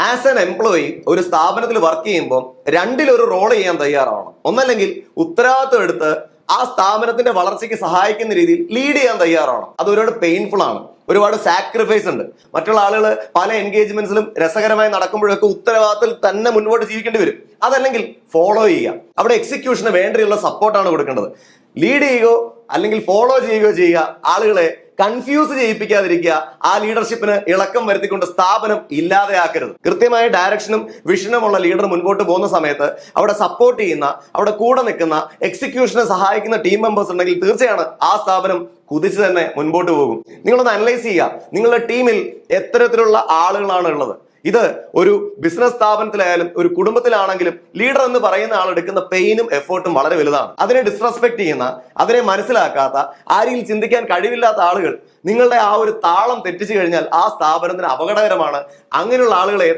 As an employee ഒരു സ്ഥാപനത്തിൽ work ചെയ്യുമ്പോൾ രണ്ടിലൊരു റോൾ ചെയ്യാൻ തയ്യാറാവണം. ഒന്നല്ലെങ്കിൽ ഉത്തരവാദിത്വം എടുത്ത് ആ സ്ഥാപനത്തിന്റെ വളർച്ചയ്ക്ക് സഹായിക്കുന്ന രീതിയിൽ ലീഡ് ചെയ്യാൻ തയ്യാറാവണം. അത് ഒരുപാട് പെയിൻഫുൾ ആണ്, ഒരുപാട് സാക്രിഫൈസ് ഉണ്ട്. മറ്റുള്ള ആളുകൾ പല എൻഗേജ്മെന്റ്സിലും രസകരമായി നടക്കുമ്പോഴൊക്കെ ഉത്തരവാദിത്തത്തിൽ തന്നെ മുൻപോട്ട് ജീവിക്കേണ്ടി വരും. അതല്ലെങ്കിൽ ഫോളോ ചെയ്യുക, അവിടെ എക്സിക്യൂഷന് വേണ്ടിയുള്ള സപ്പോർട്ടാണ് കൊടുക്കേണ്ടത്. ലീഡ് ചെയ്യുകയോ അല്ലെങ്കിൽ ഫോളോ ചെയ്യുകയോ ചെയ്യുക, ആളുകളെ കൺഫ്യൂസ് ചെയ്യിപ്പിക്കാതിരിക്കുക, ആ ലീഡർഷിപ്പിന് ഇളക്കം വരുത്തിക്കൊണ്ട് സ്ഥാപനം ഇല്ലാതെയാക്കരുത്. കൃത്യമായ ഡയറക്ഷനും വിഷനുമുള്ള ലീഡർ മുൻപോട്ട് പോകുന്ന സമയത്ത് അവിടെ സപ്പോർട്ട് ചെയ്യുന്ന, അവിടെ കൂടെ നിൽക്കുന്ന, എക്സിക്യൂഷനെ സഹായിക്കുന്ന ടീം മെമ്പേഴ്സ് ഉണ്ടെങ്കിൽ തീർച്ചയാണ് ആ സ്ഥാപനം കുതിച്ച് തന്നെ മുൻപോട്ട് പോകും. നിങ്ങളൊന്ന് അനലൈസ് ചെയ്യുക, നിങ്ങളുടെ ടീമിൽ എത്തരത്തിലുള്ള ആളുകളാണ് ഉള്ളത്. ഇത് ഒരു ബിസിനസ് സ്ഥാപനത്തിലായാലും ഒരു കുടുംബത്തിലാണെങ്കിലും ലീഡർ എന്ന് പറയുന്ന ആൾ എടുക്കുന്ന പെയിനും എഫേർട്ടും വളരെ വലുതാണ്. അതിനെ ഡിസ്റെസ്പെക്ട് ചെയ്യുന്ന, അതിനെ മനസ്സിലാക്കാത്ത, ആരെയും ചിന്തിക്കാൻ കഴിവില്ലാത്ത ആളുകൾ നിങ്ങളുടെ ആ ഒരു താളം തെറ്റിച്ചു കഴിഞ്ഞാൽ ആ സ്ഥാപനത്തിന് അപകടകരമാണ്. അങ്ങനെയുള്ള ആളുകളെ